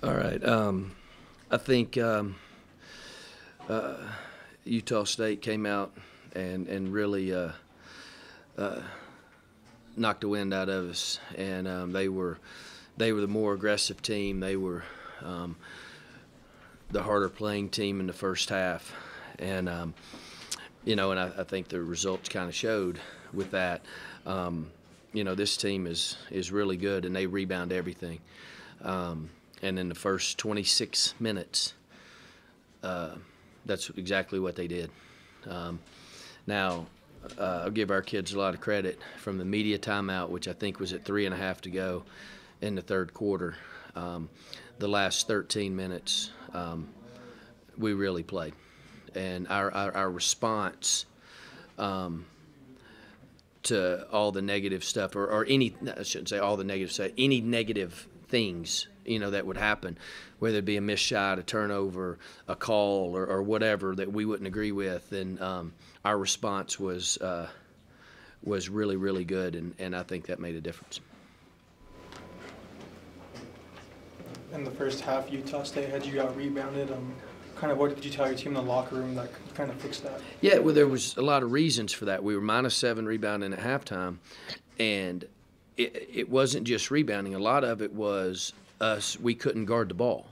All right. I think Utah State came out and really knocked the wind out of us, and they were the more aggressive team. They were the harder playing team in the first half, and and I think the results kind of showed with that. This team is really good, and they rebound everything. And in the first 26 minutes, that's exactly what they did. Now, I'll give our kids a lot of credit from the media timeout, which I think was at 3.5 to go in the third quarter. The last 13 minutes, we really played. And our response to all the negative stuff, or any, I shouldn't say all the negative stuff, any negative things, that would happen, whether it be a missed shot, a turnover, a call, or whatever that we wouldn't agree with. And our response was really, really good, and I think that made a difference. In the first half, Utah State had you got rebounded. Kind of what did you tell your team in the locker room that kind of fixed that? Yeah, well, there was a lot of reasons for that. We were -7 rebounding at halftime, and it wasn't just rebounding. A lot of it was us. We couldn't guard the ball.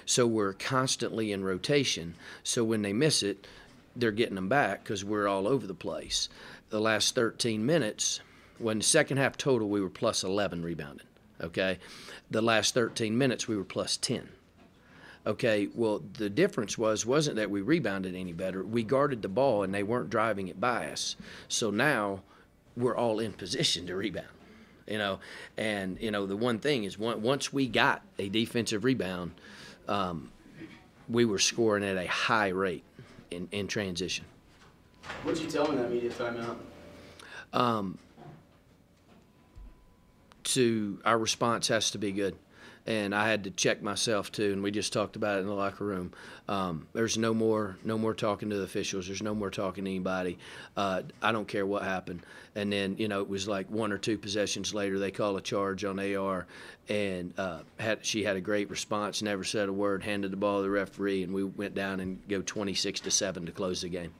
So we're constantly in rotation. So when they miss it, they're getting them back because we're all over the place. The last 13 minutes, when the second half total, we were +11 rebounding, okay? The last 13 minutes, we were +10. Okay, well, the difference wasn't that we rebounded any better. We guarded the ball, and they weren't driving it by us. So now we're all in position to rebound, And, the one thing is once we got a defensive rebound, we were scoring at a high rate in transition. What did you tell them in that media timeout? Our response has to be good. And I had to check myself too, and we just talked about it in the locker room. There's no more talking to the officials. There's no more talking to anybody. I don't care what happened. And then it was like 1 or 2 possessions later, they call a charge on AR, and she had a great response, never said a word, handed the ball to the referee, and we went down and go 26-7 to close the game.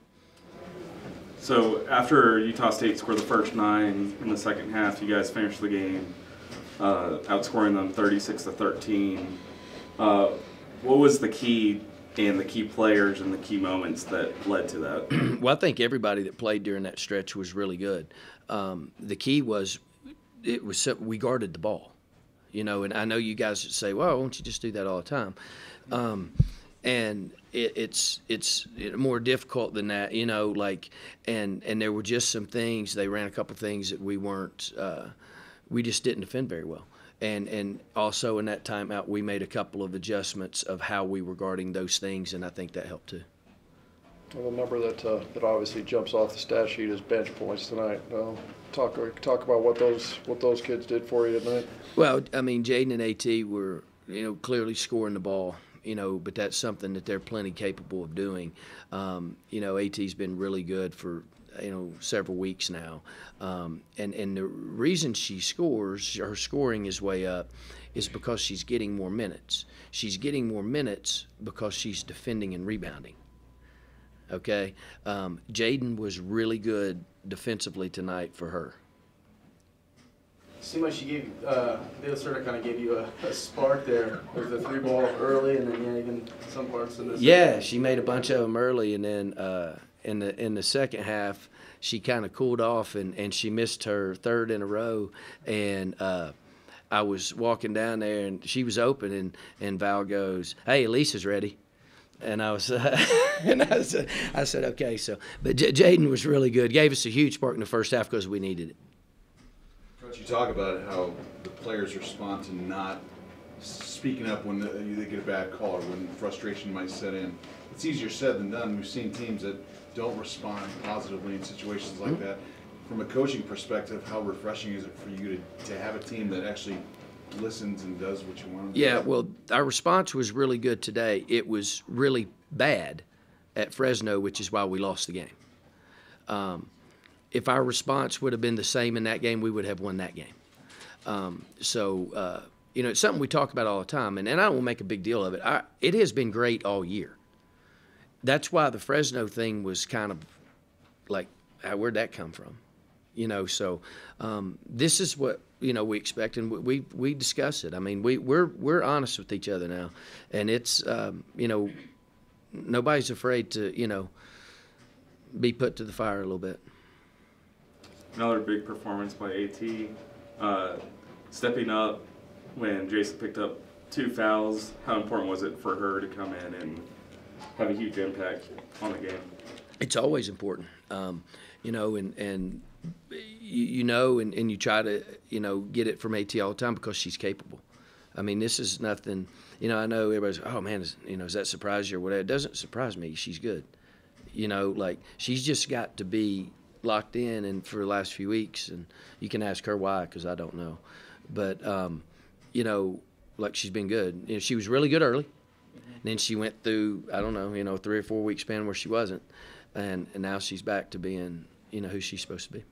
So after Utah State scored the first 9 in the second half, you guys finished the game outscoring them 36-13. What was the key and the key players and the key moments that led to that? Well, I think everybody that played during that stretch was really good. The key was we guarded the ball, and I know you guys say, well, why don't you just do that all the time? And it's more difficult than that, and there were just some things. They ran a couple things that we just didn't defend very well. And also in that timeout, we made a couple of adjustments of how we were guarding those things, and I think that helped too. Well, the number that obviously jumps off the stat sheet is bench points tonight. Talk about what those kids did for you tonight. Well, I mean, Jaden and AT were clearly scoring the ball. But that's something that they're plenty capable of doing. AT's been really good for several weeks now, and the reason her scoring is way up is because she's getting more minutes. She's getting more minutes because she's defending and rebounding. Okay, Jaden was really good defensively tonight for her. Seemed like she gave they sort of kind of gave you a spark there with the 3 ball early, and then even some parts in this. Yeah, she made a bunch of them early, and then in the second half she kind of cooled off, and she missed her 3rd in a row, and I was walking down there and she was open, and Val goes, "Hey, Elisa's ready." And I was, I said, okay. So, but Jaden was really good. Gave us a huge spark in the first half because we needed it. Coach, you talk about how the players respond to not speaking up when they get a bad call or when frustration might set in. It's easier said than done. We've seen teams that don't respond positively in situations like that. From a coaching perspective, how refreshing is it for you to have a team that actually listens and does what you want them to do? Yeah, well, our response was really good today. It was really bad at Fresno, which is why we lost the game. If our response would have been the same in that game, we would have won that game. You know, it's something we talk about all the time, and I don't want to make a big deal of it. It has been great all year. That's why the Fresno thing was kind of like, where'd that come from? You know, so this is what, you know, we expect, and we discuss it. I mean, we're honest with each other now, and it's you know, nobody's afraid to, you know, be put to the fire a little bit. Another big performance by AT, stepping up when Jason picked up 2 fouls. How important was it for her to come in and have a huge impact on the game? It's always important, you know, and you know, and you try to, you know, get it from AT all the time because she's capable. I mean, this is nothing, you know, I know everybody's, oh man, you know, does that surprise you or whatever? It doesn't surprise me. She's good. You know, like, she's just got to be locked in and for the last few weeks, and you can ask her why, because I don't know. But, you know, like, she's been good. You know, she was really good early. Then she went through, I don't know, you know, 3 or 4 week span where she wasn't. And now she's back to being, you know, who she's supposed to be.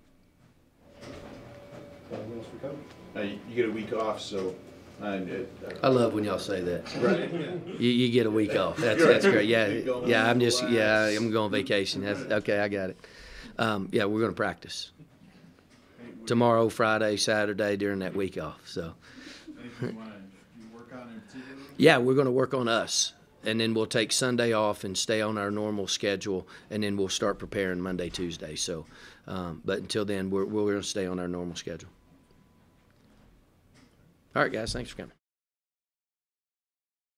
You get a week off, so. I love when y'all say that. Right. You get a week off. That's great. Yeah, I'm just, yeah, I'm going on vacation. That's, okay, I got it. Yeah, we're going to practice tomorrow, Friday, Saturday during that week off. So. Yeah, we're going to work on us, and then we'll take Sunday off and stay on our normal schedule, and then we'll start preparing Monday, Tuesday. So, but until then, we're going to stay on our normal schedule. All right, guys, thanks for coming.